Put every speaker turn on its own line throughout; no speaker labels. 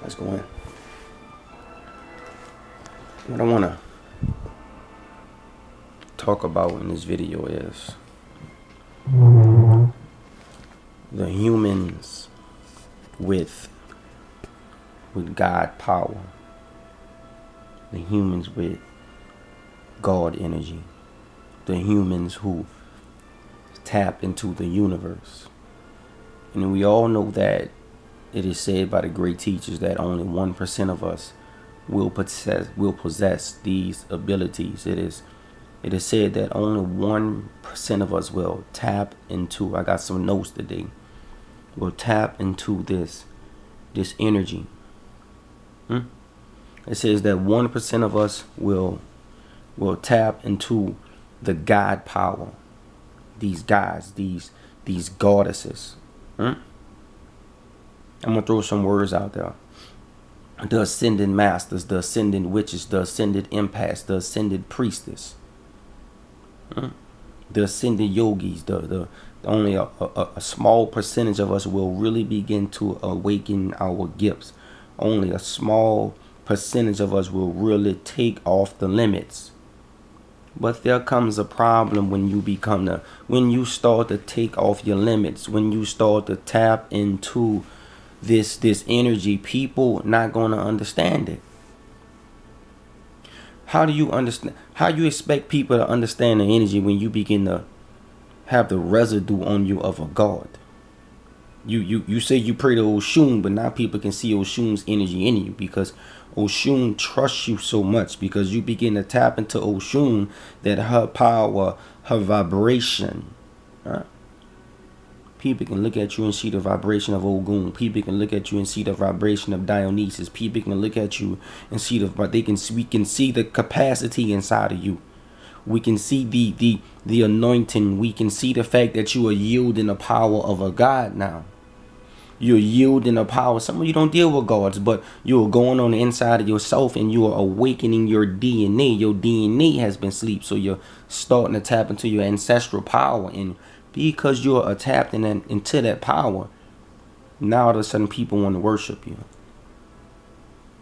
Let's go in. What I want to talk about in this video is the humans with God power, the humans with God energy, the humans who tap into the universe. And we all know that it is said by the great teachers that only 1% of us will possess these abilities. It is said that only 1% of us will tap into, I got some notes today, will tap into this energy. It says that 1% of us will tap into the God power. These gods, these goddesses. I'm gonna throw some words out there. The ascended masters, the ascended witches, the ascended empaths, the ascended priestess, the ascended yogis. The only a small percentage of us will really begin to awaken our gifts. Only a small percentage of us will really take off the limits. But there comes a problem when you start to take off your limits, when you start to tap into this energy. People not going to understand it. How do you expect people to understand the energy when you begin to have the residue on you of a god? You say you pray to Oshun, but now people can see Oshun's energy in you because Oshun trusts you so much, because you begin to tap into Oshun, that her power, her vibration. Right? People can look at you and see the vibration of Ogun. People can look at you and see the vibration of Dionysus. People can look at you and see we can see the capacity inside of you. We can see the anointing. We can see the fact that you are yielding the power of a god now. You're yielding the power. Some of you don't deal with gods, but you're going on the inside of yourself and you are awakening your DNA. Your DNA has been asleep, so you're starting to tap into your ancestral power. And because you're tapped into that power, now all of a sudden people want to worship you.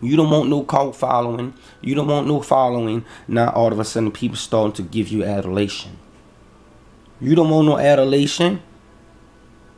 You don't want no cult following. You don't want no following. Now all of a sudden people starting to give you adulation. You don't want no adulation.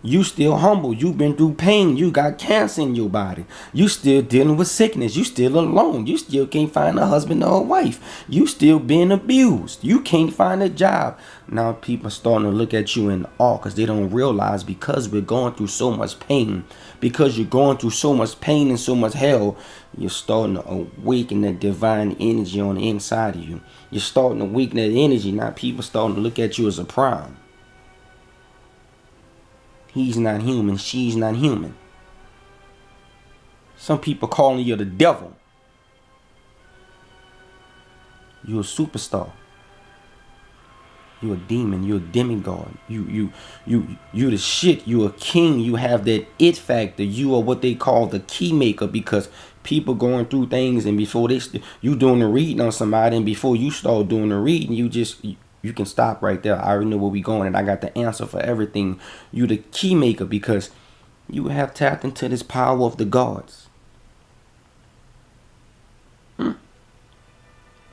You still humble. You've been through pain. You got cancer in your body. You still dealing with sickness. You still alone. You still can't find a husband or a wife. You still being abused. You can't find a job. Now people are starting to look at you in awe, because they don't realize, because we're going through so much pain, because you're going through so much pain and so much hell, you're starting to awaken that divine energy on the inside of you. You're starting to awaken that energy. Now people starting to look at you as a prime. He's not human. She's not human. Some people calling you the devil. You're a superstar. You're a demon. You're a demigod. You the shit. You're a king. You have that it factor. You are what they call the key maker, because people going through things, and before you doing the reading on somebody, and before you start doing the reading, you can stop right there. I already know where we going, and I got the answer for everything. You the key maker, because you have tapped into this power of the gods.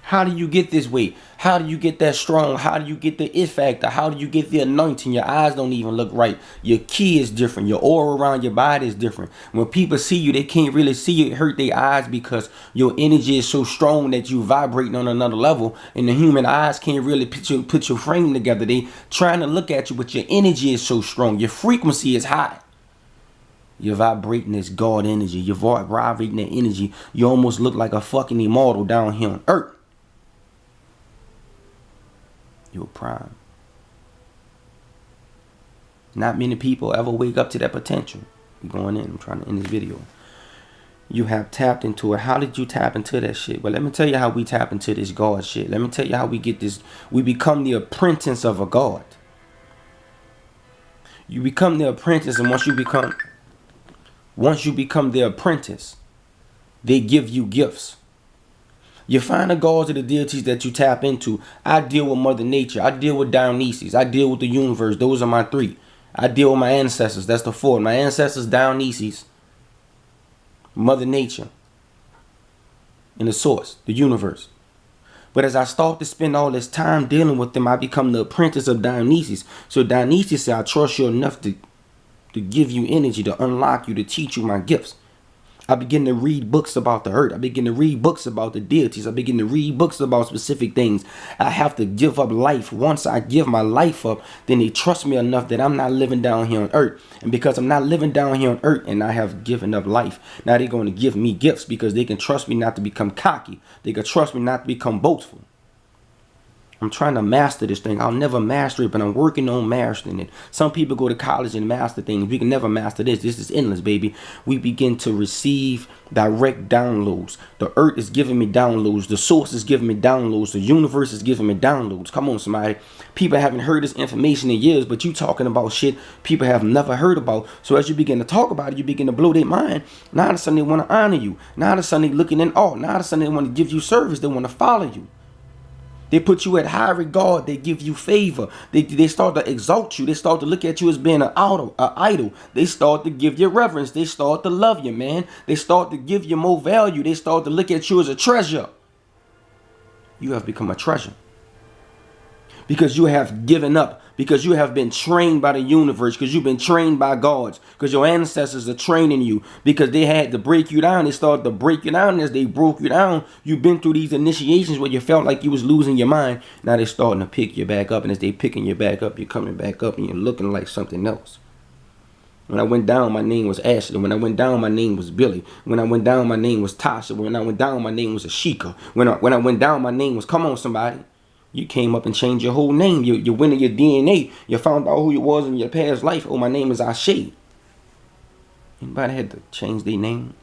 How do you get this way? How do you get that strong? How do you get the it factor? How do you get the anointing? Your eyes don't even look right. Your key is different. Your aura around your body is different. When people see you, they can't really see you. It hurt their eyes, because your energy is so strong that you vibrating on another level, and the human eyes can't really put your frame together. They trying to look at you, but your energy is so strong. Your frequency is high. You're vibrating this God energy. You're vibrating that energy. You almost look like a fucking immortal down here on earth. You're prime. Not many people ever wake up to that potential. I'm going in. I'm trying to end this video. You have tapped into it. How did you tap into that shit? Well, let me tell you how we tap into this God shit. Let me tell you how we get this. We become the apprentice of a God. You become the apprentice, and once you become the apprentice, they give you gifts. You find the gods of the deities that you tap into. I deal with Mother Nature. I deal with Dionysus. I deal with the universe. Those are my 3. I deal with my ancestors. That's the 4. My ancestors, Dionysus. Mother Nature, and the source, the universe. But as I start to spend all this time dealing with them, I become the apprentice of Dionysus. So Dionysus said, I trust you enough to give you energy, to unlock you, to teach you my gifts. I begin to read books about the earth. I begin to read books about the deities. I begin to read books about specific things. I have to give up life. Once I give my life up, then they trust me enough that I'm not living down here on earth. And because I'm not living down here on earth and I have given up life, now they're going to give me gifts because they can trust me not to become cocky. They can trust me not to become boastful. I'm trying to master this thing. I'll never master it, but I'm working on mastering it. Some people go to college and master things. We can never master this. This is endless, baby. We begin to receive direct downloads. The earth is giving me downloads. The source is giving me downloads. The universe is giving me downloads. Come on, somebody. People haven't heard this information in years, but you talking about shit people have never heard about. So as you begin to talk about it, you begin to blow their mind. Now all of a sudden they want to honor you. Now all of a sudden they looking in awe. Now all of a sudden they want to give you service. They want to follow you. They put you at high regard. They give you favor. They start to exalt you. They start to look at you as being an idol. They start to give you reverence. They start to love you, man. They start to give you more value. They start to look at you as a treasure. You have become a treasure. Because you have given up. Because you have been trained by the universe. Because you've been trained by gods. Because your ancestors are training you. Because they had to break you down. They started to break you down. As they broke you down, you've been through these initiations where you felt like you was losing your mind. Now they're starting to pick you back up. And as they picking you back up, you're coming back up and you're looking like something else. When I went down, my name was Ashley. When I went down, my name was Billy. When I went down, my name was Tasha. When I went down, my name was Ashika. When I went down, my name was, come on, somebody. You came up and changed your whole name. You went in your DNA. You found out who you was in your past life. Oh, my name is Ashe. Anybody had to change their name?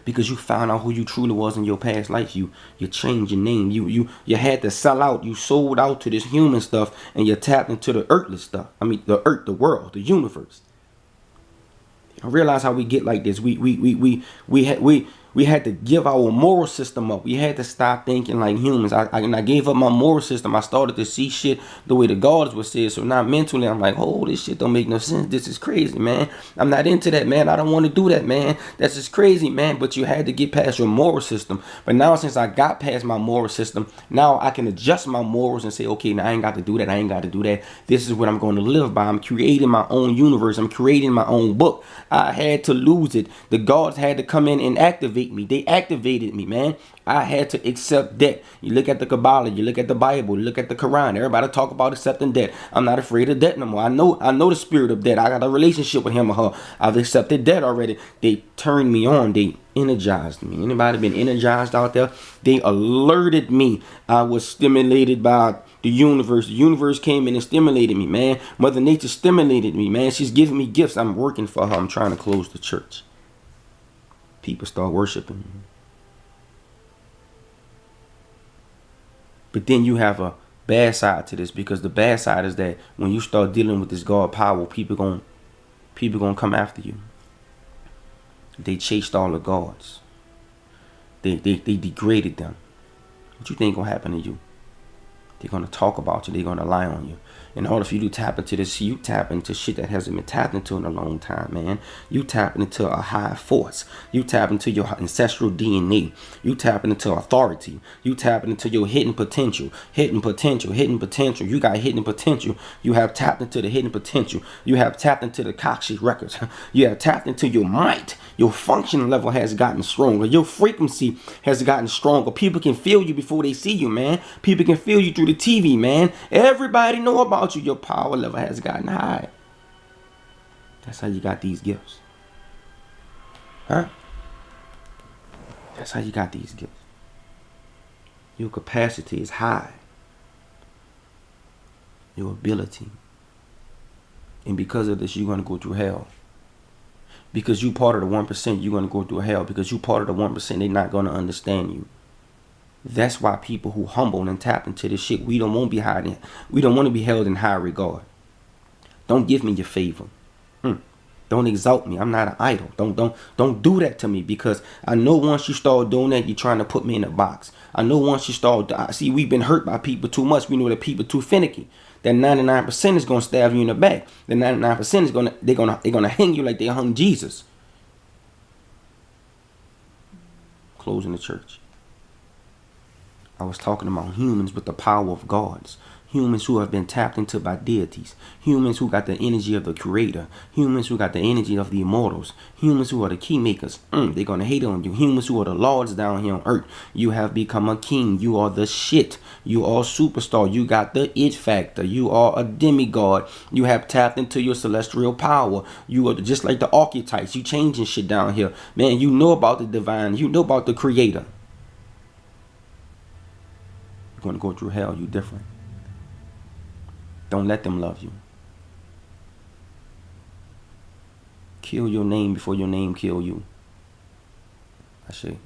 Because you found out who you truly was in your past life. You changed your name. You had to sell out. You sold out to this human stuff and you tapped into the earthly stuff. I mean, the earth, the world, the universe. I realize how we get like this. We had to give our moral system up. We had to stop thinking like humans. I gave up my moral system. I started to see shit the way the gods would say it. So now mentally, I'm like, oh, this shit don't make no sense. This is crazy, man. I'm not into that, man. I don't want to do that, man. That's just crazy, man. But you had to get past your moral system. But now since I got past my moral system, now I can adjust my morals and say, okay, now I ain't got to do that. I ain't got to do that. This is what I'm going to live by. I'm creating my own universe. I'm creating my own book. I had to lose it. The gods had to come in and activate me. They activated me, man. I had to accept debt. You look at the Kabbalah, you look at the Bible, you look at the Quran. Everybody talk about accepting debt. I'm not afraid of debt no more. I know the spirit of debt. I got a relationship with him or her. I've accepted debt already. They turned me on. They energized me. Anybody been energized out there? They alerted me. I was stimulated by the universe. The universe came in and stimulated me, man. Mother Nature stimulated me, man. She's giving me gifts. I'm working for her. I'm trying to close the church. People start worshiping me. But then you have a bad side to this, because the bad side is that when you start dealing with this God power, people gonna come after you. They chased all the gods. They degraded them. What you think gonna happen to you? They're gonna talk about you. They're gonna lie on you. In order for you to tap into this, you tap into shit that hasn't been tapped into in a long time, man. You tap into a high force. You tap into your ancestral DNA. You tap into authority. You tap into your hidden potential. Hidden potential. Hidden potential. You got hidden potential. You have tapped into the hidden potential. You have tapped into the Akashic records. You have tapped into your might. Your function level has gotten stronger. Your frequency has gotten stronger. People can feel you before they see you, man. People can feel you through the TV, man. Everybody know about you. Your power level has gotten high. That's how you got these gifts. Huh? That's how you got these gifts. Your capacity is high. Your ability. And because of this, you're going to go through hell. Because you part of the 1%, you're going to go through hell. Because you part of the 1%, they're not going to understand you. That's why people who humble and tap into this shit, we don't want to be hiding. We don't want to be held in high regard. Don't give me your favor. Don't exalt me. I'm not an idol. Don't do that to me, because I know once you start doing that, you're trying to put me in a box. I know once you start, see, we've been hurt by people too much. We know that people too finicky. That 99% is gonna stab you in the back. The 99% is they're gonna hang you like they hung Jesus. closing the church. I was talking about humans with the power of gods. Humans who have been tapped into by deities. Humans who got the energy of the creator. Humans who got the energy of the immortals. Humans who are the key makers. They're going to hate on you. Humans who are the lords down here on earth. You have become a king. You are the shit. You are a superstar. You got the it factor. You are a demigod. You have tapped into your celestial power. You are just like the archetypes. You changing shit down here. Man, you know about the divine. You know about the creator. You're going to go through hell. You different. Don't let them love you. Kill your name before your name kill you. I say.